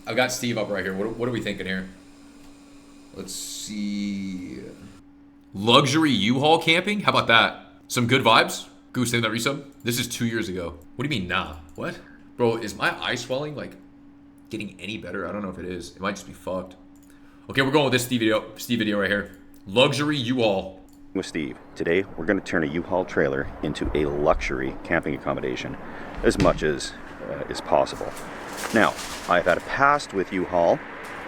I've got Steve up right here. What are we thinking here? Let's see. Luxury U-Haul camping? How about that? Some good vibes? Goose, send that resub? This is 2 years ago. What do you mean, nah? What? Bro, is my eye swelling, like, getting any better? I don't know if it is. It might just be fucked. Okay, we're going with this Steve video right here. Luxury U-Haul. With Steve. Today, we're going to turn a U-Haul trailer into a luxury camping accommodation as much as is possible. Now, I've had a past with U-Haul,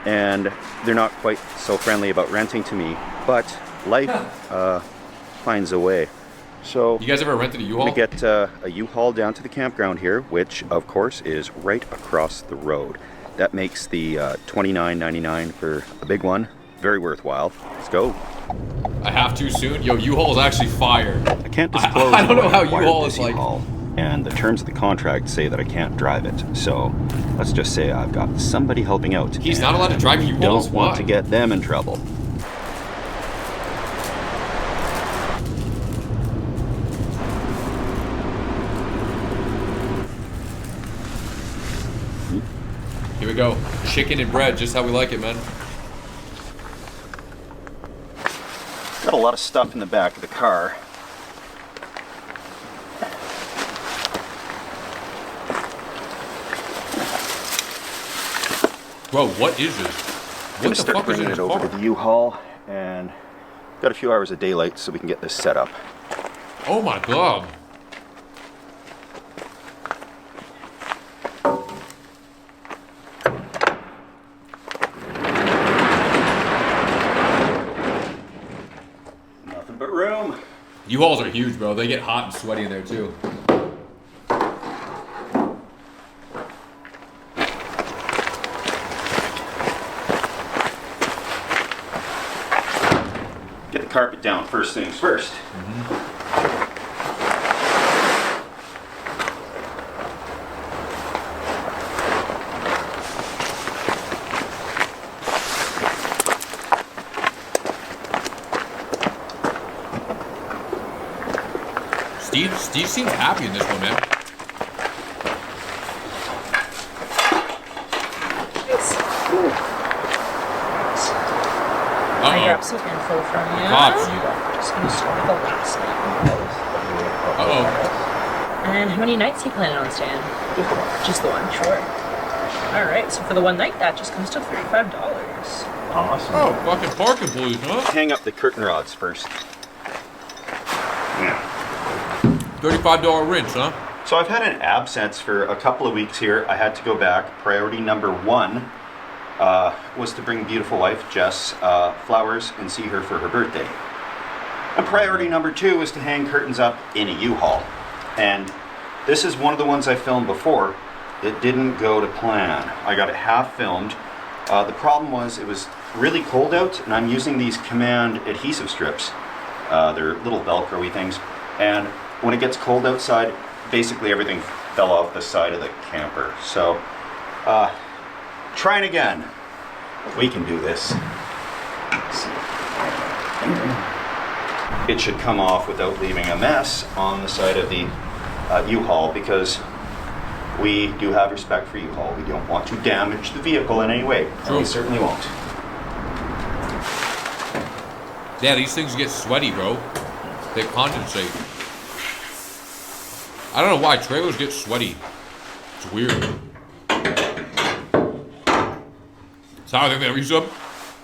and they're not quite so friendly about renting to me, but life finds a way. So, you guys ever rented a U-Haul? We get a U-Haul down to the campground here, which of course is right across the road. That makes the $29.99 for a big one very worthwhile. Let's go. I have to soon. Yo, U-Haul is actually fire. I can't disclose. I don't know how U-Haul is like. And the terms of the contract say that I can't drive it. So let's just say I've got somebody helping out. He's not allowed to drive U-Hauls. Don't want to get them in trouble. Here we go. Chicken and bread, just how we like it, man. Got a lot of stuff in the back of the car. Bro, what is this? What the fuck is in this car? Over to the U-Haul, and got a few hours of daylight so we can get this set up. Oh my god. Nothing but room. U-Hauls are huge, bro. They get hot and sweaty in there too. Carpet down first things first. Steve seems happy in this one, man. I grabbed some info from you. Just gonna start with the last night. And how many nights are you planning on staying? Just the one, sure. Alright, so for the one night, that just comes to $35. Awesome. Oh, fucking parking please, huh? Hang up the curtain rods first. Yeah. $35 rinse, huh? So I've had an absence for a couple of weeks here. I had to go back. Priority number one was to bring beautiful wife Jess flowers and see her for her birthday. And priority number two was to hang curtains up in a U-Haul. And this is one of the ones I filmed before. It didn't go to plan. I got it half filmed. The problem was it was really cold out, and I'm using these Command adhesive strips. They're little Velcro-y things. And when it gets cold outside, basically everything fell off the side of the camper. So, trying again. We can do this. It should come off without leaving a mess on the side of the U-Haul, because we do have respect for U-Haul. We don't want to damage the vehicle in any way. And we certainly won't. Yeah, these things get sweaty, bro. They condensate. I don't know why trailers get sweaty. It's weird. So how are they resub?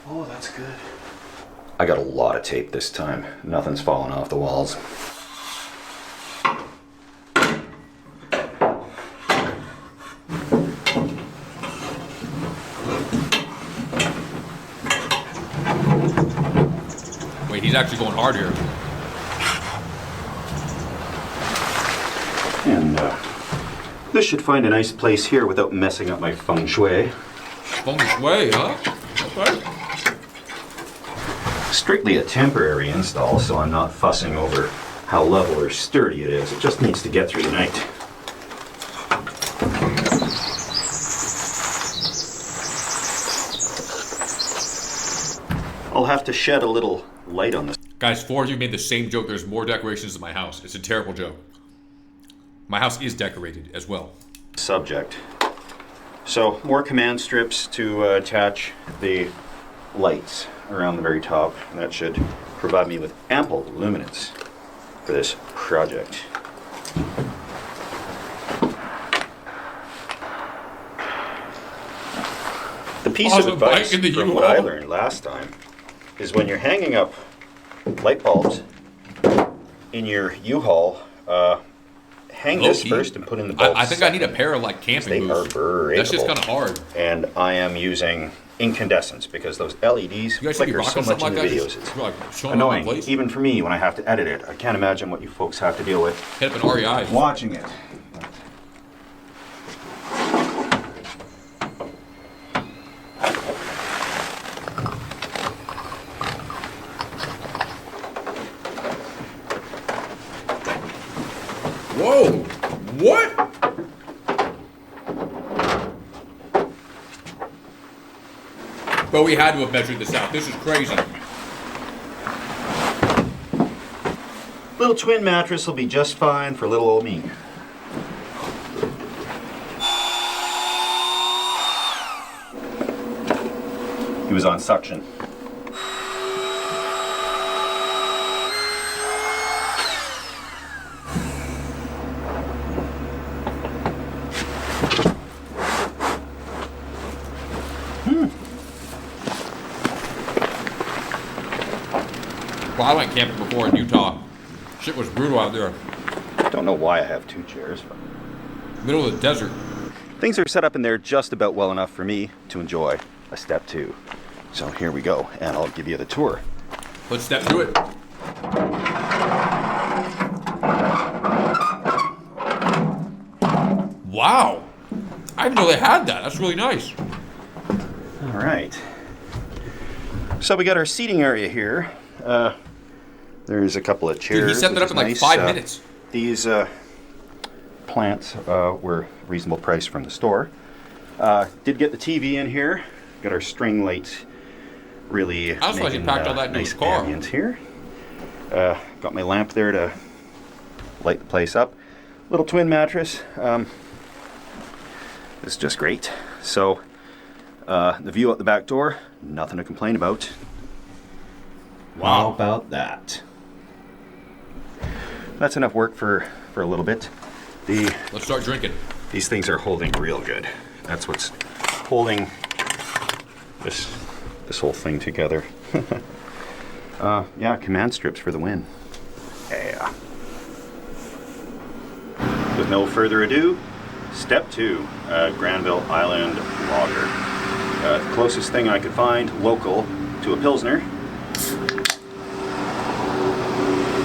Oh, that's good. I got a lot of tape this time. Nothing's falling off the walls. Wait, he's actually going hard here. And this should find a nice place here without messing up my feng shui. Feng shui, huh? Okay. Strictly a temporary install, so I'm not fussing over how level or sturdy it is. It just needs to get through the night. I'll have to shed a little light on this. Guys, 4 of you made the same joke. There's more decorations in my house. It's a terrible joke. My house is decorated as well. Subject. So more command strips to attach the lights around the very top. And that should provide me with ample luminance for this project. The piece of advice from what I learned last time is when you're hanging up light bulbs in your U-Haul, hang this first and put in the bulbs. I think I need a pair of like camping boots. They are breakable. That's just kind of hard. And I am using incandescents because those LEDs flicker so much in the videos. It's annoying, even for me when I have to edit it. I can't imagine what you folks have to deal with. Hit up an REI. Watching it. Whoa! What? But we had to have measured this out. This is crazy. Little twin mattress will be just fine for little old me. He was on suction. Well, I went camping before in Utah. Shit was brutal out there. Don't know why I have two chairs. Middle of the desert. Things are set up in there just about well enough for me to enjoy a step two. So here we go, and I'll give you the tour. Let's step through it. Wow. I didn't know they had that. That's really nice. All right. So we got our seating area here. There's a couple of chairs. Dude, he set that up in like 5 minutes. These plants were reasonable price from the store. Did get the TV in here. Got our string lights. Really I like he packed all that into nice his car. ambience here. Got my lamp there to light the place up. Little twin mattress. It's just great. So the view out the back door, nothing to complain about. Wow. How about that? That's enough work for a little bit. Let's start drinking. These things are holding real good. That's what's holding this whole thing together. Yeah, command strips for the win. Yeah. With no further ado, step two, Granville Island Lager. Closest thing I could find local to a Pilsner.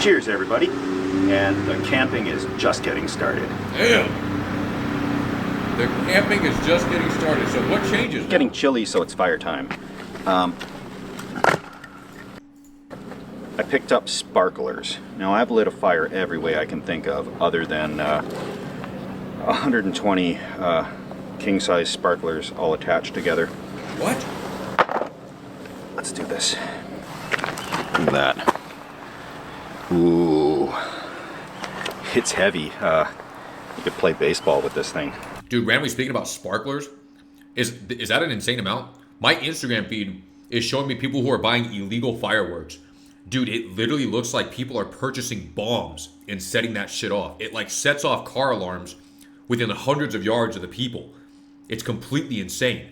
Cheers, everybody. And the camping is just getting started. Damn. The camping is just getting started. So what changes? It's getting chilly, so it's fire time. I picked up sparklers. Now, I've lit a fire every way I can think of other than 120 king-size sparklers all attached together. What? Let's do this. Look at that. Ooh. It's heavy. You could play baseball with this thing. Dude, randomly speaking about sparklers, is that an insane amount? My Instagram feed is showing me people who are buying illegal fireworks. Dude, it literally looks like people are purchasing bombs and setting that shit off. It like sets off car alarms within hundreds of yards of the people. It's completely insane.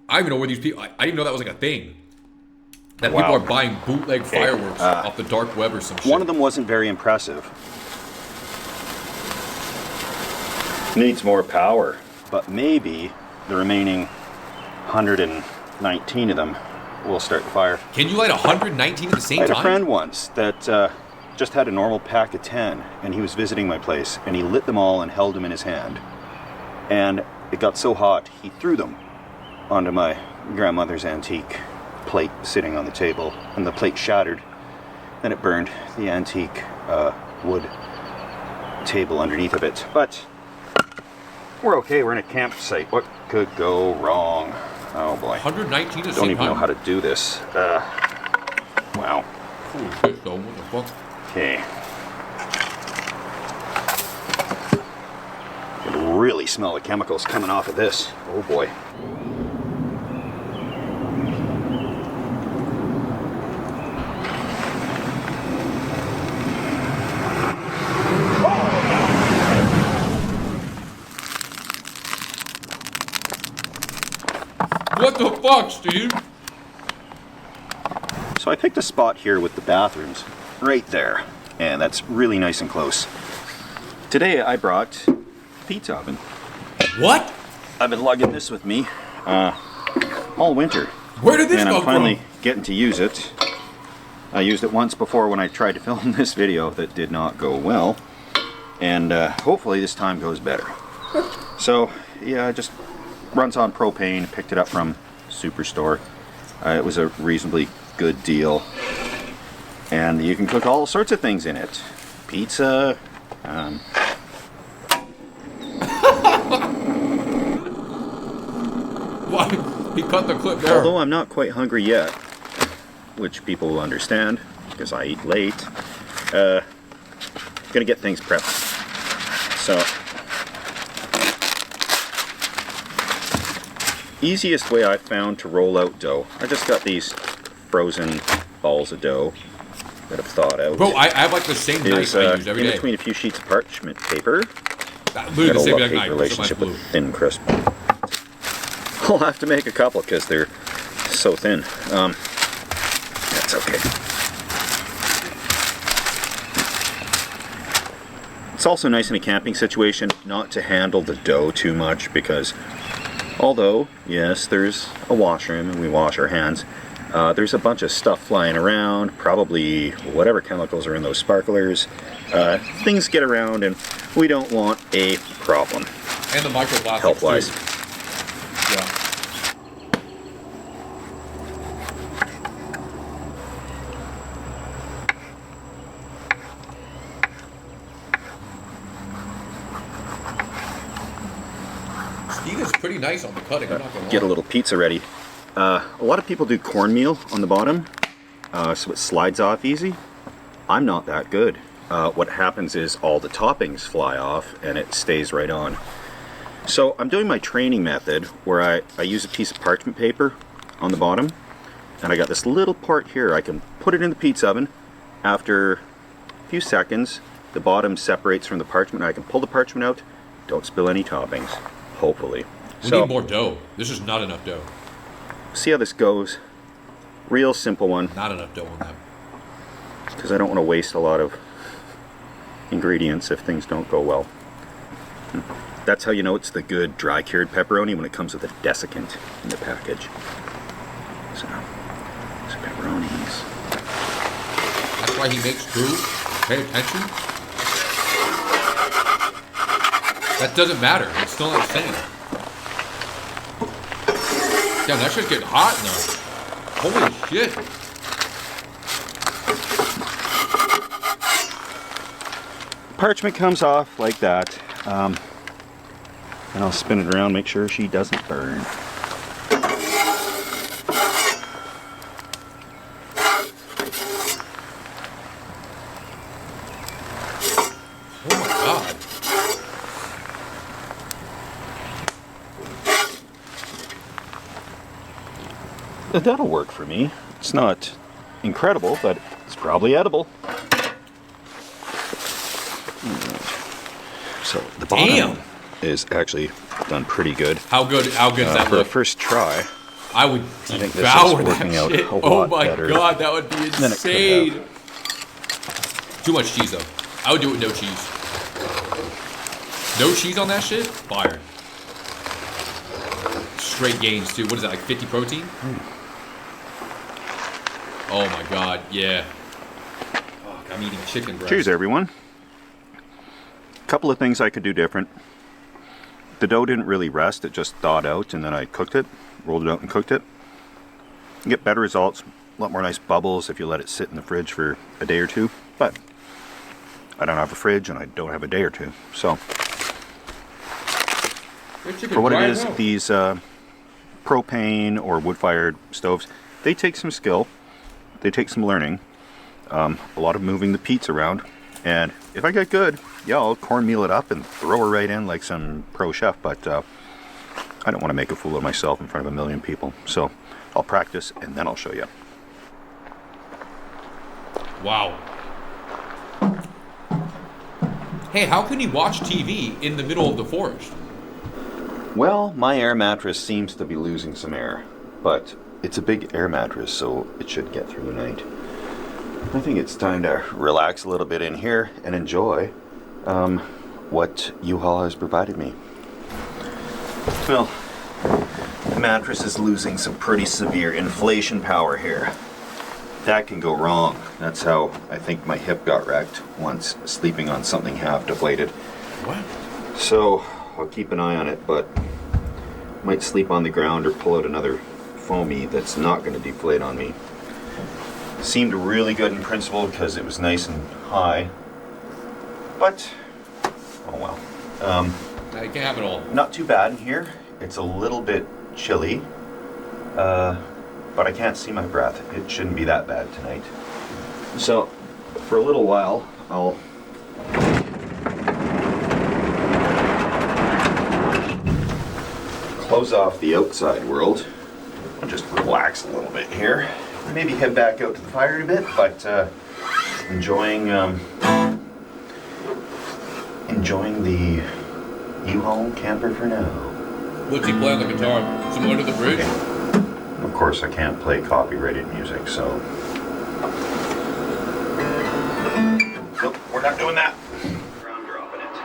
I don't even know where these people... I didn't even know that was like a thing. That people are buying bootleg fireworks off the dark web or some shit. One of them wasn't very impressive. Needs more power. But maybe the remaining 119 of them will start the fire. Can you light 119 at the same time? I had a friend once that just had a normal pack of 10, and he was visiting my place, and he lit them all and held them in his hand. And it got so hot, he threw them onto my grandmother's antique plate sitting on the table, and the plate shattered. Then it burned the antique wood table underneath of it. But we're okay, we're in a campsite. What could go wrong? Oh boy. 119 at the same time? Don't even know how to do this. Wow. Holy shit, though. What the fuck? Okay. can really smell the chemicals coming off of this. Oh boy. What the fuck, Steve? So I picked a spot here with the bathrooms right there, and that's really nice and close. Today I brought a pizza oven. What? I've been lugging this with me all winter. Where did this and come I'm finally from? getting to use it. I used it once before when I tried to film this video that did not go well, and hopefully this time goes better. So yeah, it just runs on propane. Picked it up from Superstore. It was a reasonably good deal, and you can cook all sorts of things in it. Pizza. Why? He cut the clip there. Although I'm not quite hungry yet, which people will understand because I eat late, gonna get things prepped. So, easiest way I've found to roll out dough. I just got these frozen balls of dough that I've thawed out. Bro, I have like the same knife I use every in day. between a few sheets of parchment paper. Literally the same Got a exact knife. relationship Blue. with thin crisp. I'll have to make a couple because they're so thin. That's okay. It's also nice in a camping situation not to handle the dough too much because although, yes, there's a washroom and we wash our hands, there's a bunch of stuff flying around, probably whatever chemicals are in those sparklers. Things get around and we don't want a problem. And the microplastics Health-wise. too. Yeah. Steve is pretty nice on the cutting, I'm not gonna lie. Get a little pizza ready. A lot of people do cornmeal on the bottom, so it slides off easy. I'm not that good. What happens is all the toppings fly off and it stays right on. So I'm doing my training method where I use a piece of parchment paper on the bottom, and I got this little part here. I can put it in the pizza oven. After a few seconds, the bottom separates from the parchment. I can pull the parchment out, don't spill any toppings, hopefully. We need more dough. This is not enough dough. See how this goes. Real simple one, Not enough dough on that. because I don't want to waste a lot of ingredients if things don't go well. That's how you know it's the good dry cured pepperoni, when it comes with a desiccant in the package. So, some pepperonis. That's why he makes food. Pay attention. That doesn't matter. It's still not the same. Damn, that shit's getting hot now. Holy shit. Parchment comes off like that. And I'll spin it around, make sure she doesn't burn. Oh my god. That'll work for me. It's not incredible, but it's probably edible. So the bottom Damn. is actually done pretty good. How good does that For a look? first try. I would think this is devour that working out shit. a Oh lot my better god, that would be than it could insane. Too much cheese though. I would do it with no cheese. No cheese on that shit? Fire. Straight gains too. What is that, like 50 protein? Oh my god, yeah. Fuck, I'm eating chicken breast. Cheers, everyone. Couple of things I could do different. The dough didn't really rest, it just thawed out, and then I cooked it, rolled it out and cooked it. You get better results, a lot more nice bubbles if you let it sit in the fridge for a day or two, but I don't have a fridge and I don't have a day or two. So for what it is, these propane or wood-fired stoves, they take some skill, they take some learning, a lot of moving the peats around, And if I get good, yeah, I'll cornmeal it up and throw her right in like some pro chef, but I don't want to make a fool of myself in front of a million people. So I'll practice and then I'll show you. Wow. Hey, how can you watch TV in the middle of the forest? Well, my air mattress seems to be losing some air, but it's a big air mattress, so it should get through the night. I think it's time to relax a little bit in here and enjoy what U-Haul has provided me. Well, the mattress is losing some pretty severe inflation power here. That can go wrong. That's how I think my hip got wrecked once, sleeping on something half deflated. What? So I'll keep an eye on it, but might sleep on the ground or pull out another foamy that's not going to deflate on me. Seemed really good in principle because it was nice and high, but oh well. I can't have it all. Not too bad in here. It's a little bit chilly, but I can't see my breath. It shouldn't be that bad tonight. So for a little while, I'll close off the outside world and just relax a little bit here. Maybe head back out to the fire in a bit, but enjoying the U-Haul camper for now. What's he play on the guitar? Some Under the Bridge? Of course, I can't play copyrighted music, so nope, we're not doing that. I'm dropping it.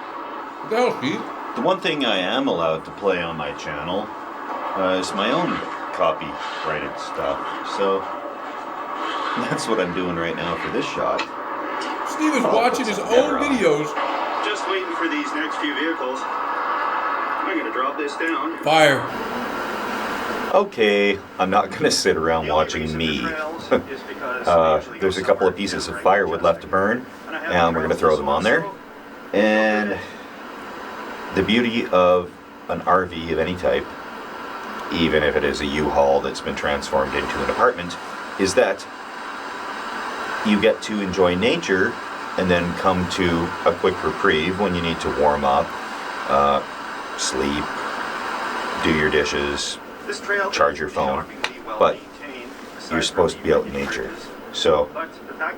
What the hell, Steve? The one thing I am allowed to play on my channel is my own copyrighted stuff, so that's what I'm doing right now for this shot. Steve is watching his own videos. Just waiting for these next few vehicles. I'm gonna drop this down. Fire. Okay, I'm not gonna sit around watching me. There's a couple of pieces of firewood left to burn, and we're gonna throw them on there. And the beauty of an RV of any type, even if it is a U-Haul that's been transformed into an apartment, is that you get to enjoy nature and then come to a quick reprieve when you need to warm up, sleep, do your dishes, charge your phone. But you're supposed to be out in nature. So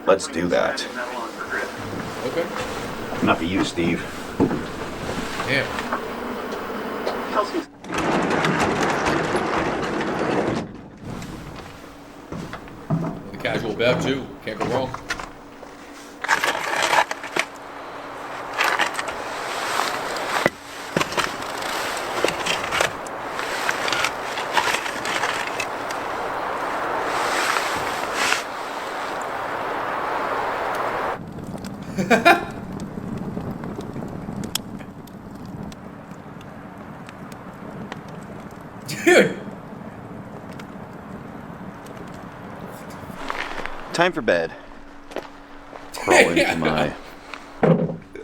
let's do that. Okay. Not for you, Steve. Damn. The casual bev too. Can't go wrong. Dude. Time for bed. Crawl into my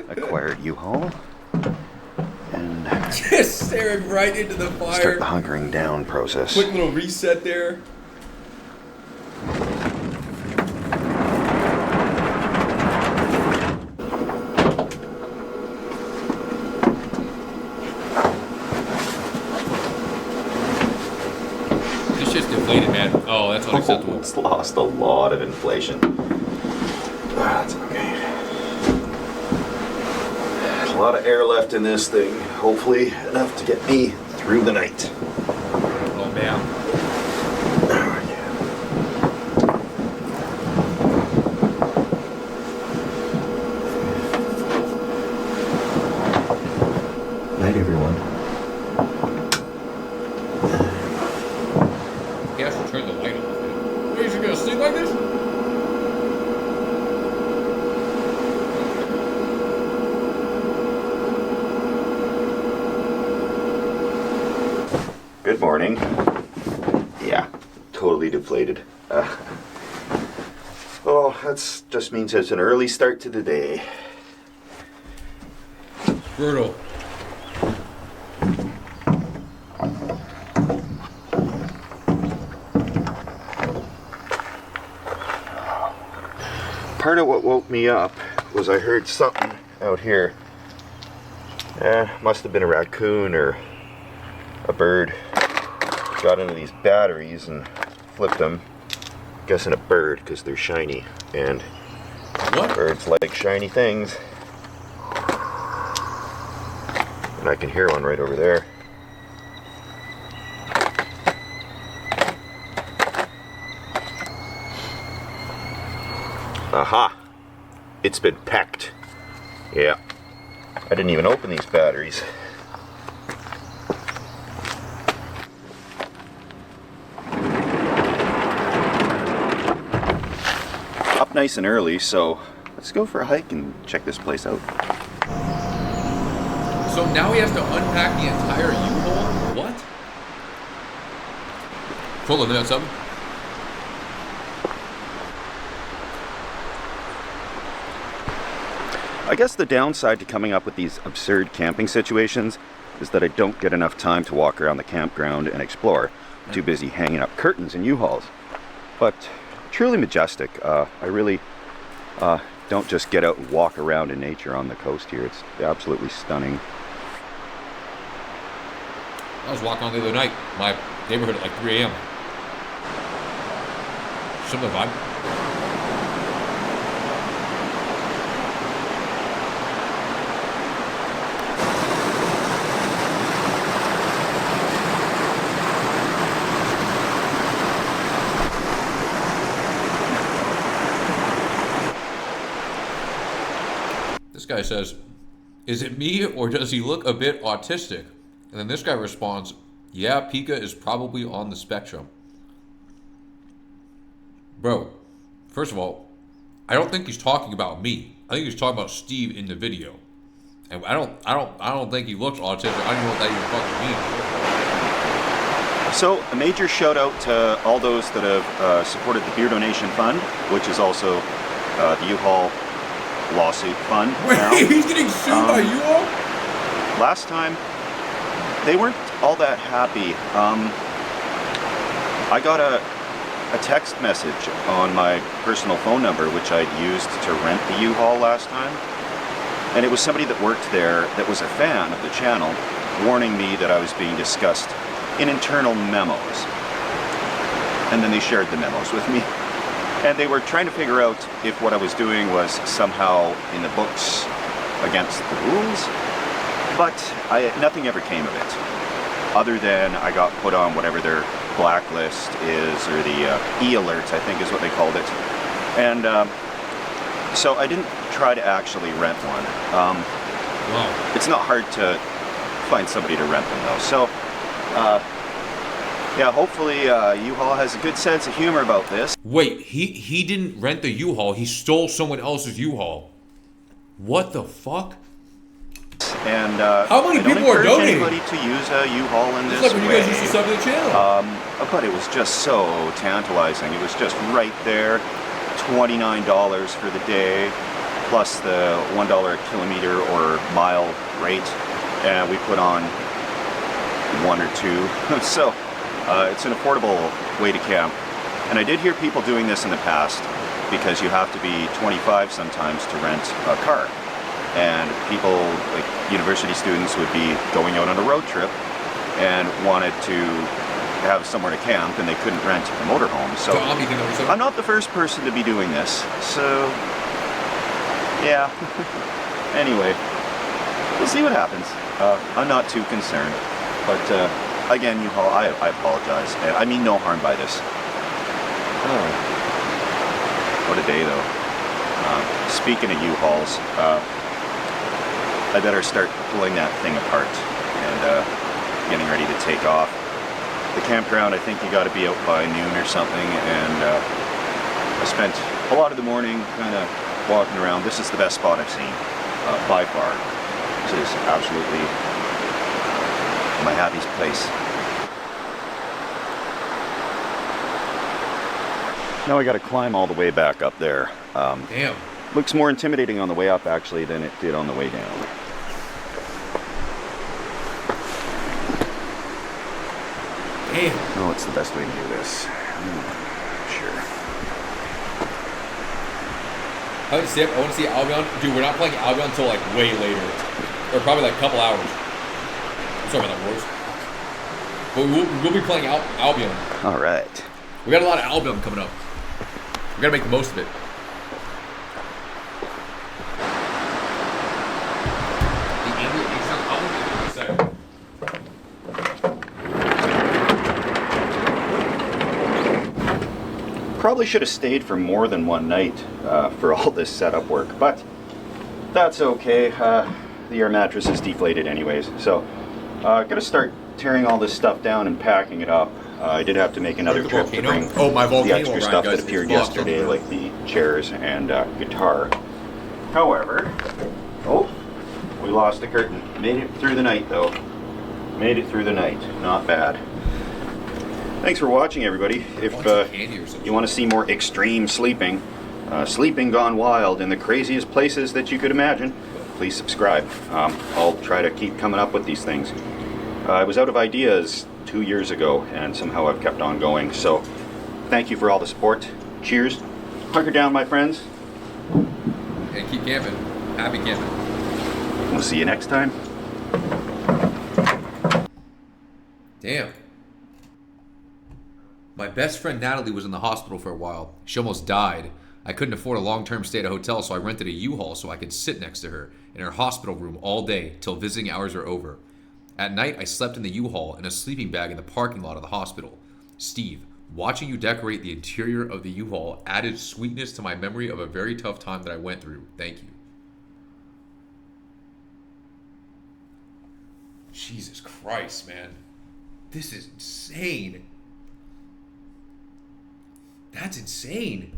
acquired U-Haul and Just staring right into the fire. start the hunkering down process. Quick little reset there. This shit's deflated, man. Oh, that's unacceptable. It's lost a lot of inflation. That's okay. There's a lot of air left in this thing. Hopefully enough to get me through the night. Oh, man. Night, everyone. He has to turn the light off. Are you just gonna sleep like this? Good morning. Yeah, totally deflated. Oh, that just means it's an early start to the day. Brutal. Part of what woke me up was I heard something out here. Must have been a raccoon or a bird. Got into these batteries and flipped them. Guessing a bird because they're shiny, and What? birds like shiny things. And I can hear one right over there. Aha! It's been pecked. Yeah. I didn't even open these batteries. Up nice and early, so let's go for a hike and check this place out. So now he has to unpack the entire U-Haul? What? Cool, isn't that something? I guess the downside to coming up with these absurd camping situations is that I don't get enough time to walk around the campground and explore. I'm too busy hanging up curtains in U-Hauls. But truly majestic. I really don't just get out and walk around in nature on the coast here. It's absolutely stunning. I was walking on the other night, my neighborhood at like 3 a.m. Similar vibe. This guy says, "Is it me or does he look a bit autistic?" And then this guy responds, "Yeah, Pika is probably on the spectrum." Bro, first of all, I don't think he's talking about me. I think he's talking about Steve in the video. And I don't think he looks autistic. I don't know what that even fucking means. So, a major shout out to all those that have supported the Beer Donation Fund, which is also the U-Haul lawsuit fund. Wait, now. He's getting sued by U-Haul? Last time, they weren't all that happy. I got a text message on my personal phone number, which I'd used to rent the U-Haul last time. And it was somebody that worked there that was a fan of the channel, warning me that I was being discussed in internal memos. And then they shared the memos with me. And they were trying to figure out if what I was doing was somehow in the books against the rules. But nothing ever came of it. Other than I got put on whatever their blacklist is, or the e-alert, I think is what they called it. And so I didn't try to actually rent one. Wow. It's not hard to find somebody to rent them though. So yeah, hopefully U-Haul has a good sense of humor about this. Wait, he didn't rent the U-Haul. He stole someone else's U-Haul. What the fuck? And how many people are donating? Anybody to use a U-Haul in this it's like when way. you guys used to sub to the channel. But it was just so tantalizing. It was just right there, $29 for the day, plus the $1 a kilometer or mile rate, and we put on one or two. So it's an affordable way to camp. And I did hear people doing this in the past, because you have to be 25 sometimes to rent a car. And people, like university students, would be going out on a road trip and wanted to have somewhere to camp, and they couldn't rent a motorhome. So I'm not the first person to be doing this. So yeah. Anyway, we'll see what happens. I'm not too concerned. But again, U-Haul, I apologize. I mean no harm by this. Oh, what a day though. Speaking of U-Hauls, I better start pulling that thing apart and getting ready to take off. The campground, I think you got to be out by noon or something, and I spent a lot of the morning kind of walking around. This is the best spot I've seen, by far. This is absolutely my happiest place. Now I got to climb all the way back up there. Damn. Looks more intimidating on the way up actually than it did on the way down. Damn. Oh, it's the best way to do this. Sure. I want to see Albion. Dude, we're not playing Albion until like way later. Or probably like a couple hours. I'm sorry about that, Royce. But we'll be playing Albion. All right. We got a lot of Albion coming up. We gotta make the most of it. The ambient makes sound. I'll look at it in a second. Probably should have stayed for more than one night for all this setup work, but that's okay. The air mattress is deflated anyways, so gotta start tearing all this stuff down and packing it up. I did have to make another trip to bring my volcano the extra ride, stuff guys. that appeared It's blocked yesterday, on the like the chairs and guitar. However, we lost the curtain. Made it through the night though. Made it through the night. Not bad. Thanks for watching, everybody. If you want to see more extreme sleeping, sleeping gone wild in the craziest places that you could imagine, please subscribe. I'll try to keep coming up with these things. I was out of ideas 2 years ago, and somehow I've kept on going. So, thank you for all the support. Cheers. Hunker down, my friends. And keep camping. Happy camping. We'll see you next time. Damn. My best friend Natalie was in the hospital for a while. She almost died. I couldn't afford a long-term stay at a hotel, so I rented a U-Haul so I could sit next to her in her hospital room all day till visiting hours are over. At night, I slept in the U-Haul in a sleeping bag in the parking lot of the hospital. Steve, watching you decorate the interior of the U-Haul added sweetness to my memory of a very tough time that I went through. Thank you. Jesus Christ, man. This is insane. That's insane.